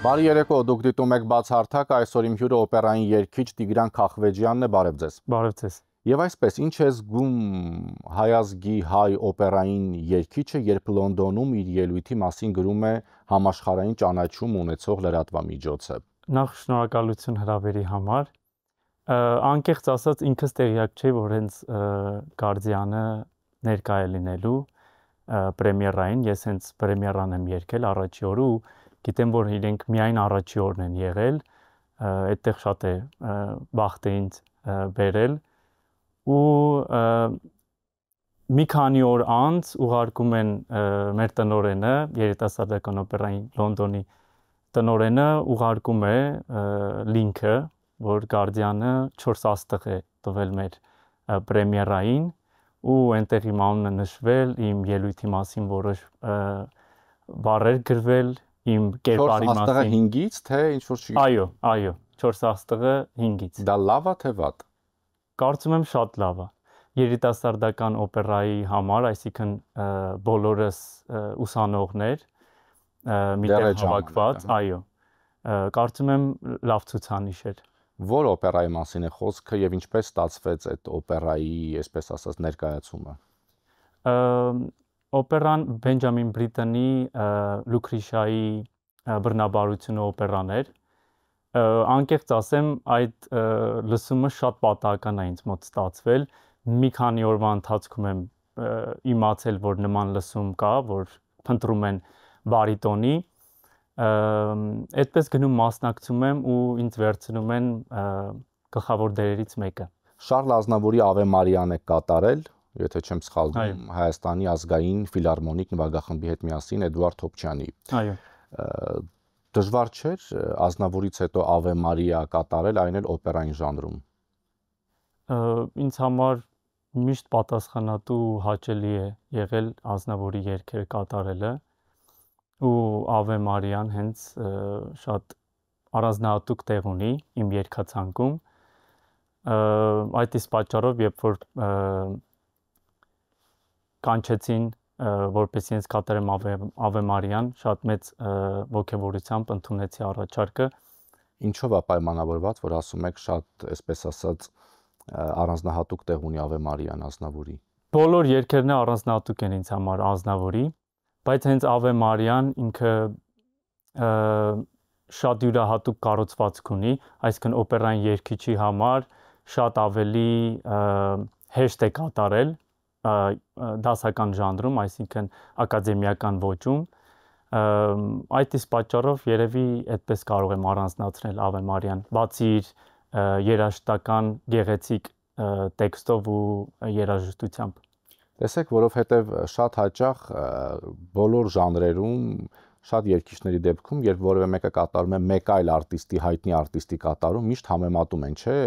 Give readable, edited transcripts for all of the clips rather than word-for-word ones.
Բարի երեկո, դուք դիտում եք բացահարթակ, այսօր իմ հյուրը օպերային երգիչ Տիգրան Քախվեջյանն է, բարև ձեզ։ Բարև ձեզ։ Եվ այսպես, ինչ է զգում հայազգի հայ օպերային երգիչը, երբ Լոնդոնում իր ելույթի մասին գրում է համաշխարհային ճանաչում ունեցող լրատվամիջոցը։ Նախ շնորհակալություն հրավերի համար։ Անկեղծ ասած, ինքս տեղյակ չէի, որ հենց Գարդիանը ներկա է լինելու պրեմիերային, ես հենց պրեմիերան եմ երգել առաջի օրը ու գիտեմ, որ իրենք միայն առաջի օրն են եղել, այդտեղ շատ է բախտը ինձ բերել ու մի քանի օր անց ուղարկում են մեր տնօրենը, երիտասարդական օպերային Լոնդոնի տնօրենը ուղարկում է լինքը, որ Գարդիանը 4 աստղ է տվել մեր պրեմիերային ու այնտեղ իմ անունը նշվել, իմ ելույթի մասին որոշ բառեր գրվել, իմ կերպարի մասին։ 4 աստղը 5-ից, թե ինչ-որ չի։ Այո, 4 աստղը 5-ից։ Դա լավ է թե վատ։ Կարծում եմ շատ լավ է։ Երիտասարդական օպերայի համար, այսինքն բոլորս ուսանողներ միտեղ հավաքված, այո։ Կարծում եմ լավ ցուցանիշ էր։ Որ օպերայի մասին է խոսքը եւ ինչպես ստացվեց այդ օպերայի, այսպես ասած, ներկայացումը։ Օպերան Բենջամին Բրիտոնի Լուկրիշայի բռնաբարությունը օպերան էր։ Անկեղծ ասեմ, այդ լսումը շատ պատահական է ինձ մոտ ստացվել։ Մի քանի օրվա ընթացքում եմ իմացել, որ նման լսում կա, որ փնտրում են բարիտոնի։ Այդպես գնում մասնակցում եմ ու ինձ վերցնում են գլխավոր դերերից մեկը։ Շարլ Ազնավուրի Ave Marian է կատարել, եթե չեմ սխալվում, Հայաստանի ազգային ֆիլհարմոնիկ նվագախմբի հետ միասին Էդուարդ Թոփչյանի։ Այո։ Դժվար չէր Ազնավուրից հետո Ave Maria կատարել, այն էլ օպերային ժանրում։ Ինձ համար միշտ պատասխանատու ու հաճելի է եղել Ազնավուրի երգերը կատարելը ու Ave Marian հենց շատ առանձնահատուկ տեղ ունի իմ երգացանկում։ Այդ իսկ պատճառով, երբ որ կանչեցին, որպեսզի ինձ կատարեմ Ave Marian, շատ մեծ ողջավորությամբ ընդունեցի առաջարկը։ Ինչով է պայմանավորված, որ ասում եք շատ, այսպես ասած, առանձնահատուկ տեղ ունի Ave Marian Ազնավուրի։ Բոլոր երգերն առանձնահատուկ են ինձ համար Ազնավուրի, բայց հենց Ave Marian ինքը շատ յուրահատուկ կառուցվածք ունի, այսինքն օպերային երգիչի համար շատ ավելի հեշտ է կատարել դասական ժանրում, այսինքն ակադեմիական ոճում։ Այդ իսկ պատճառով երևի այդպես կարող եմ առանձնացնել Ave Marian, բացի իր երաժշտական գեղեցիկ տեքստով ու երաժշտությամբ։ Տեսեք, որովհետև շատ հաճախ բոլոր ժանրերում շատ երգիչների դեպքում, երբ որևէ մեկը կատարում է մեկ այլ արտիստի, հայտնի արտիստի կատարում, միշտ համեմատում են, չէ,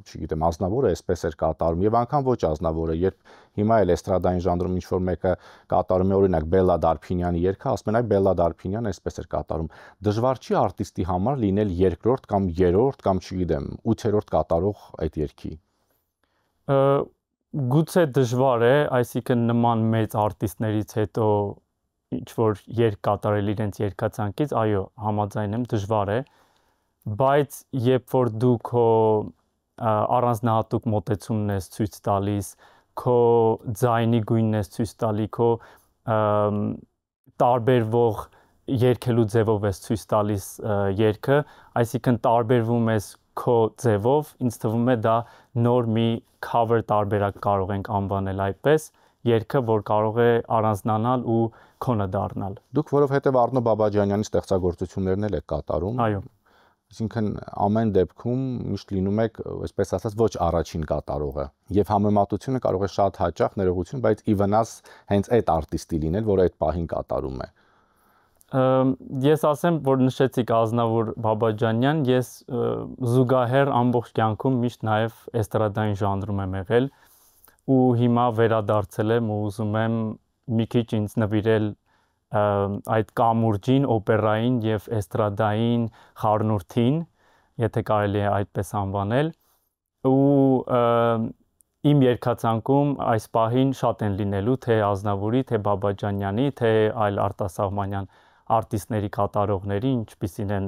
չգիտեմ, Ազնավուրը այսպես էր կատարում եւ անգամ ոչ Ազնավուրը, երբ հիմա էլ էստրադային ժանրում ինչ որ մեկը կատարում է, օրինակ Բելլա Դարփինյանի երգը, ասում են այ Բելլա Դարփինյանը այսպես էր կատարում։ Դժվար չի արտիստի համար լինել երկրորդ կամ երրորդ կամ չգիտեմ, 8-րդ կատարող այդ երգի։ Գուցե դժվար է, այսինքն նման մեծ արտիստներից հետո ինչ որ երգ կատարել իրենց երգացանկից, այո, համաձայն եմ, դժվար է, բայց երբ որ դու քո առանձնահատուկ մոտեցումն ես ցույց տալիս, քո ձայնի գույնն ես ցույց տալի, քո տարբերվող երգելու ձևով ես ցույց տալիս երգը, այսինքն տարբերվում ես քո ձևով, ինձ թվում է դա նոր մի cover տարբերակ կարող ենք անվանել այդպես, երգը, որ կարող է առանձնանալ ու քոնը դառնալ։ Դուք որովհետև Արնո Բաբաջանյանի ստեղծագործություններն էլ եք կատարում։ Այո։ Այսինքն ամեն դեպքում միշտ լինում եք, այսպես ասած, ոչ առաջին կատարողը։ Եվ համեմատությունը կարող է շատ հաճախ ներողություն, բայց ի վնաս հենց այդ արտիստի լինել, որը այդ պահին կատարում է։ Ես ասեմ, որ նշեցիք Ազնավուր Բաբաջանյան, ես զուգահեռ ամբողջ կյանքում միշտ նաև էստրադային ժանրում եմ եղել ու հիմա վերադարձել եմ ու ուզում եմ մի քիչ ինձ նվիրել այդ կամուրջին, օպերային եւ էստրադային խառնուրդին, եթե կարելի է այդպես անվանել, ու իմ երգացանկում այս պահին շատ են լինելու թե Ազնավուրի, թե Բաբաջանյանի, թե այլ արտասահմանյան արտիստների կատարողների, ինչպիսին են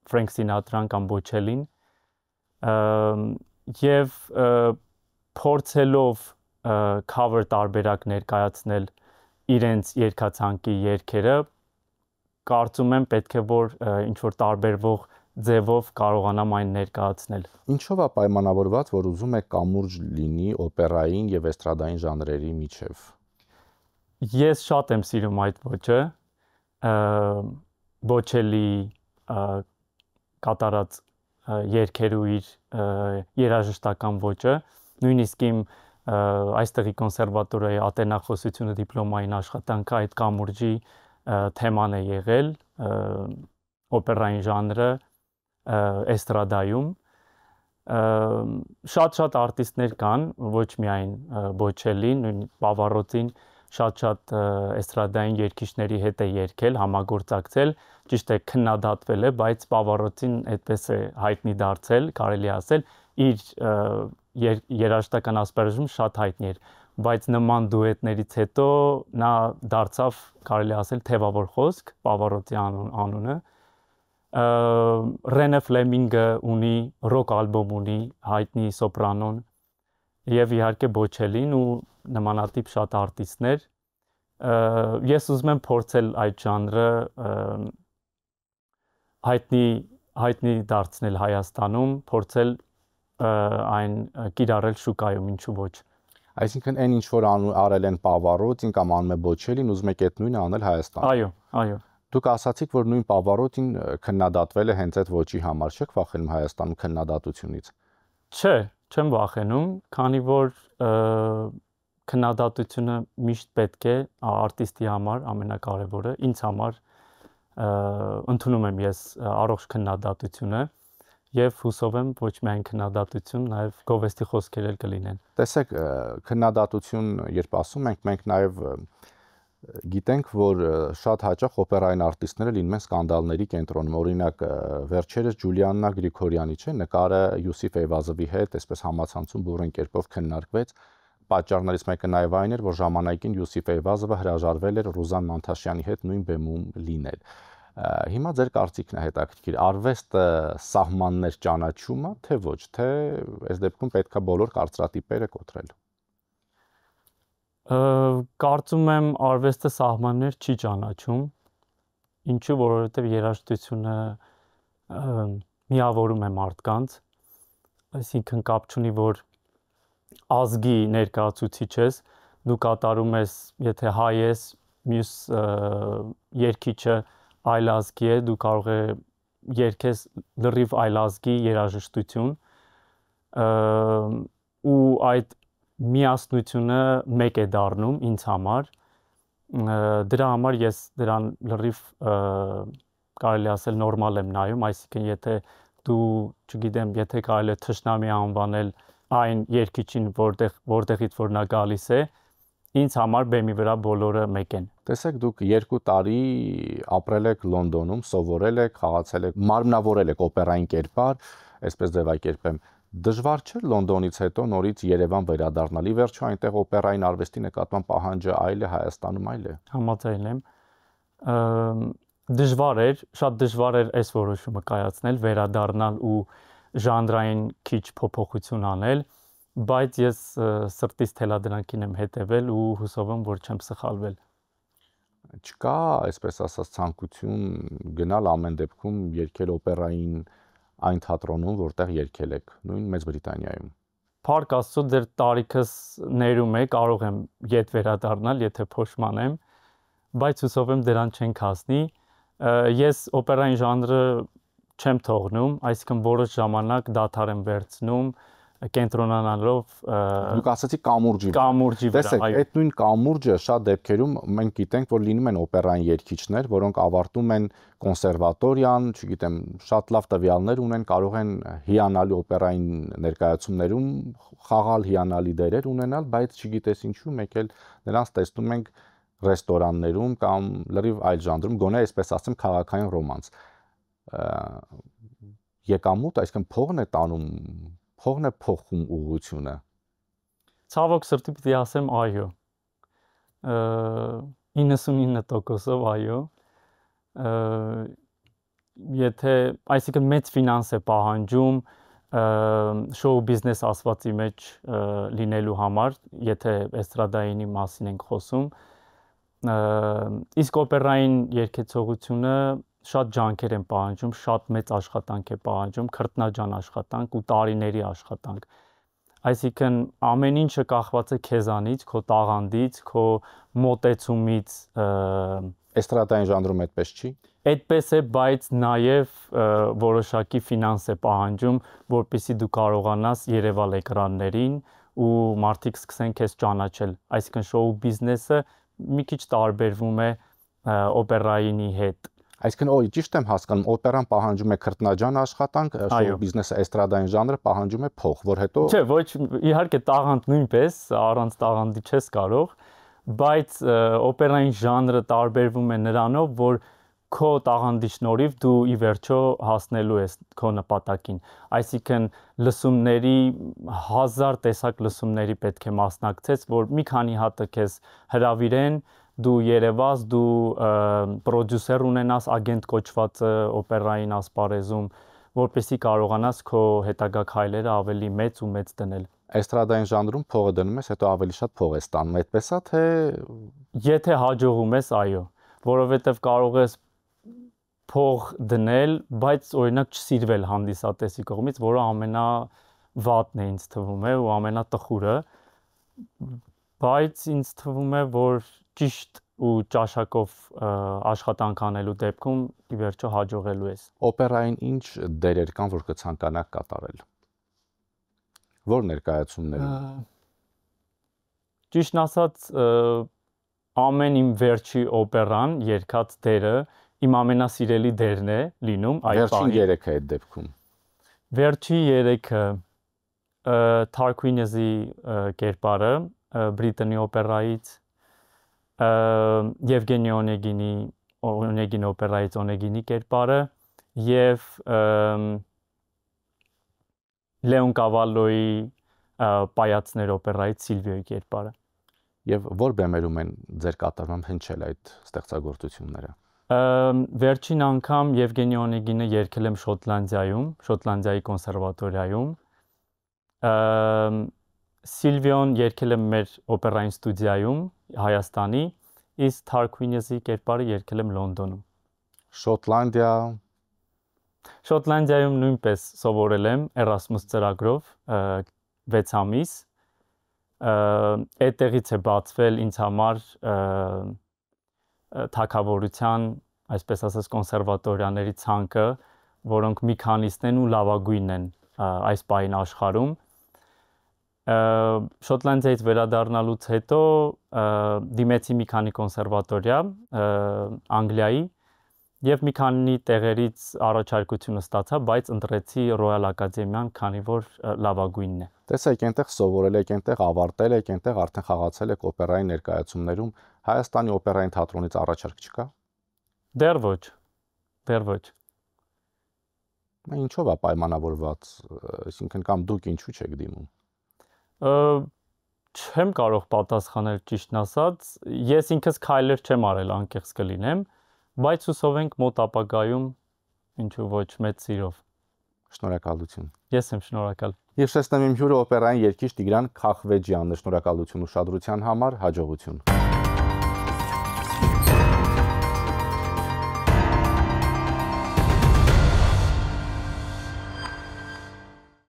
Frank Sinatra-ն կամ Bocelli-ն, եւ փորձելով cover տարբերակ ներկայացնել իրենց երգացանկի երգերը, կարծում եմ պետք է որ ինչ որ տարբերվող ձևով կարողանամ այն ներկայացնել։ Ինչով է պայմանավորված, որ ուզում եք կամուրջ լինի օպերային եւ էստրադային ժանրերի միջև։ Ես շատ եմ սիրում այդ ոճը, Bocelli կատարած երգերու իր երաժշտական ոճը, նույնիսկ իմ այստեղի կոնսերվատորիայի ատենախոսությունը դիպլոմային աշխատանքը այդ կամուրջի թեման է եղել, օպերային ժանրը էստրադայում, շատ արտիստներ կան, ոչ միայն Bocelli-ն, նույն Pavarotti-ն շատ էստրադային երգիչների հետ է երգել, համագործակցել, ճիշտ է քննադատվել է, բայց Pavarotti-ն այդպես է հայտնի դարձել, կարելի ասել, իր երաժշտական ասպարեզում շատ հայտնի էր, բայց նման դուետներից հետո նա դարձավ, կարելի ասել, թևավոր խոսք, Pavarotti անունը։ Rene Fleming-ը ունի ռոք ալբոմ ունի, հայտնի սոպրանոն, եւ իհարկե Bocelli-ն ու նմանատիպ շատ արտիստներ։ Ես ուզում եմ փորձել այդ ժանրը հայտնի դարձնել Հայաստանում, փորձել այն կիրառել շուկայում, ինչու ոչ։ Այսինքն այն ինչ որ արել են Pavarotti-ն կամ անում է Bocelli-ն, ուզում եք այդ նույնը անել Հայաստանում։ Այո։ Դուք ասացիք, որ նույն Pavarotti-ն քննադատվել է հենց այդ ոճի համար, չեք վախենում Հայաստանում քննադատությունից։ Չէ, չեմ վախենում, քանի որ քննադատությունը միշտ պետք է արտիստի համար ամենակարևորը, ինձ համար ընդունում եմ ես առողջ քննադատությունը եւ հուսով եմ ոչ միայն քննադատություն, նաեւ գովեստի խոսքեր էլ կլինեն։ Տեսեք, քննադատություն երբ ասում ենք, մենք նաեւ գիտենք, որ շատ հաճախ օպերային արտիստները լինում են սկանդալների կենտրոնում։ Օրինակ, վերջերս Ջուլիաննա Գրիգորյանի նկարը Յուսիֆ Էյվազովի հետ այսպես համացանցում բուրըն կերպով քննարկվեց։ Պատճառներից մեկը նաև այն էր, որ ժամանակին Յուսիֆ Էյվազովը հրաժարվել էր Ռուզան Մանթաշյանի հետ նույն բեմում լինել։ Հիմա ձեր կարծիքն է հետաքրքիր, արվեստը սահմաններ ճանաչում է, թե ոչ, թե այս դեպքում պետքա բոլոր կարծրատիպերը կոտրել։ Կարծում եմ արվեստը սահմաններ չի ճանաչում, ինչու, որովհետև երաժշտությունը միավորում է մարդկանց, այսինքն կապ չունի, որ ազգի ներկայացուցիչ ես, դու կատարում ես, եթե հայ ես, մյուս երգիչը այլ ազգի է, դու կարող է երգես լրիվ այլ ազգի երաժշտություն ու այդ միասնությունը մեկ է դառնում ինձ համար, դրա համար ես դրան լրիվ կարելի ասել նորմալ եմ նայում, այսինքն եթե դու, չգիտեմ, եթե կարելի է թշնամի անվանել այն երգիչին, որտեղից որ նա գալիս է, ինձ համար բեմի վրա բոլորը մեկ են։ Տեսեք, դուք 2 տարի ապրել եք Լոնդոնում, սովորել եք, խաղացել եք, մարմնավորել եք օպերային կերպար, այսպես ձևակերպեմ։ Դժվար չէ Լոնդոնից հետո նորից Երևան վերադառնալ։ Ի վերջո այնտեղ օպերային արվեստի նկատմամբ պահանջը այլ է, Հայաստանում այլ է։ Համաձայն եմ։ Դժվար էր, շատ դժվար էր այս որոշումը կայացնել, վերադառնալ ու ժանրային քիչ փոփոխություն անել, բայց ես սրտից թելադրանքին եմ հետևել ու հուսով եմ, որ չեմ սխալվել։ Չկա, այսպես ասած, ցանկություն գնալ ամեն դեպքում երգել օպերային այն թատրոնում, որտեղ երգել եք, նույն Մեծ Բրիտանիայում։ Փառք Աստծո, ձեր տարիքս ներում է, կարող եմ ետ վերադառնալ, եթե փոշմանեմ, բայց հուսով եմ դրան չենք հասնի։ Ես օպերային ժանրը չեմ թողնում, այսինքն որոշ ժամանակ դադար եմ վերցնում, կենտրոնանալով դուք ասացիք կամուրջի վրա։ Տեսեք, այդ նույն կամուրջը շատ դեպքերում մենք գիտենք, որ լինում են օպերային երգիչներ, որոնք ավարտում են կոնսերվատորիան, չգիտեմ, շատ լավ տվյալներ ունեն, կարող են հիանալի օպերային ներկայացումներում խաղալ, հիանալի դերեր ունենալ, բայց չգիտես ինչու, մեկ էլ նրանց տեսնում ենք ռեստորաններում կամ լրիվ այլ ժանրում, գոնե այսպես ասեմ, քաղաքային ռոմանս։ Եկամուտ, այսինքն փողն է տանում, փողն է փոխում ուղղությունը։ Ցավոք սրտի պիտի ասեմ այո։ 99%-ով այո։ եթե այսինքն մեծ ֆինանս է պահանջում շոու բիզնես ասվածի մեջ լինելու համար, եթե էստրադայինի մասին ենք խոսում, իսկ օպերային երգեցողությունը շատ ջանքեր են պահանջում, շատ մեծ աշխատանք է պահանջում, քրտնաջան աշխատանք ու տարիների աշխատանք։ Այսինքն ամեն ինչը կախված է քեզանից, քո տաղանդից, քո մոտեցումից։ Էստրադային ժանրում այդպես չի։ Այդպես է, բայց նաև որոշակի ֆինանս է պահանջում, որպեսզի դու կարողանաս երևալ էկրաններին ու մարդիկ սկսեն քեզ ճանաչել։ Այսինքն շոու բիզնեսը մի քիչ տարբերվում է օպերայինի հետ։ Այսինքն ճիշտ եմ հասկանում, օպերան պահանջում է քրտնաջան աշխատանք, շոու բիզնեսը էստրադային ժանրը պահանջում է փող, որ հետո Չէ, ոչ, իհարկե տաղանդ նույնպես, առանց տաղանդի չես կարող, բայց օպերային ժանրը տարբերվում է նրանով, որ քո տաղանդի շնորհիվ դու ի վերջո հասնելու ես քո նպատակին։ Այսինքն լսումների 1000 տեսակ լսումների պետք է մասնակցես, որ մի քանի հատը քեզ հրավիրեն, դու երևաս, դու պրոդյուսեր ունենաս, ագենտ կոչվածը օպերային ասպարեզում, որպեսզի կարողանաս քո հետագա քայլերը ավելի մեծ ու մեծ դնել։ Էստրադային ժանրում փողը դնում ես, հետո ավելի շատ փող ես ստանում, այդպես է թե Եթե հաջողում ես, այո, որովհետև կարող ես փող դնել, բայց օրինակ չսիրվել հանդիսատեսի կողմից, որը ամենավատն է ինձ թվում է ու ամենատխուրը, բայց ինձ թվում է, որ ճիշտ ու ճաշակով աշխատանք անելու դեպքում ի վերջո հաջողելու ես։ Օպերային ինչ դերեր կան, որ կցանկանաք կատարել։ Որ ներկայացումներում։ Ճիշտն ասած, ամեն իմ վերջի օպերան երգած դերը իմ ամենասիրելի դերն է լինում այդ պահին։ Վերջին 3-ը այդ դեպքում։ Վերջի 3-ը Tarquinius-ի կերպարը Բրիտանի օպերայից, Եվգենի Օնեգին օպերայից Օնեգինի կերպարը եւ Լեոն Կավալոյի Պայացներ օպերայից Սիլվիոյի կերպարը։ Եվ որ բեմերում են ձեր կատարմամբ հնչել այդ ստեղծագործությունները։ Վերջին անգամ Եվգենի Օնեգինը երգել եմ Շոտլանդիայում, Շոտլանդիայի կոնսերվատորիայում։ Սիլվիոն երգել եմ մեր օպերային ստուդիայում Հայաստանի, իսկ Tarquinius-ի կերպարը երգել եմ Լոնդոնում։ Շոտլանդիայում նույնպես սովորել եմ Erasmus ծրագրով 6 ամիս։ Այդտեղից է բացվել ինձ համար թագավորության, այսպես ասած, կոնսերվատորիաների ցանկը, որոնք մի քանիսն են ու լավագույնն են այս պահին աշխարհում։ Շոտլանդիայից վերադառնալուց հետո դիմեցի մի քանի կոնսերվատորիա Անգլիայի եւ մի քանի տեղերից առաջարկություն ստացա, բայց ընտրեցի Royal Academy-ան, քանի որ լավագույնն է։ Տեսեք, այնտեղ սովորել եք, այնտեղ ավարտել եք, այնտեղ արդեն խաղացել եք օպերային ներկայացումներում, Հայաստանի օպերային թատրոնից առաջարկ չկա։ Դեռ ոչ։ Ինչով է պայմանավորված, այսինքն կամ դուք ինչու չեք դիմում։ Չեմ կարող պատասխանել ճիշտն ասած, ես ինքս քայլեր չեմ արել, անկեղծ կլինեմ, բայց հուսով ենք մոտ ապագայում ինչու ոչ մեծ սիրով։ Շնորհակալություն։ Ես եմ շնորհակալ։ Հիշեցնեմ իմ հյուրը օպերային երգիչ Տիգրան Քախվեջյանն է, շնորհակալություն ուշադրության համար, հաջողություն։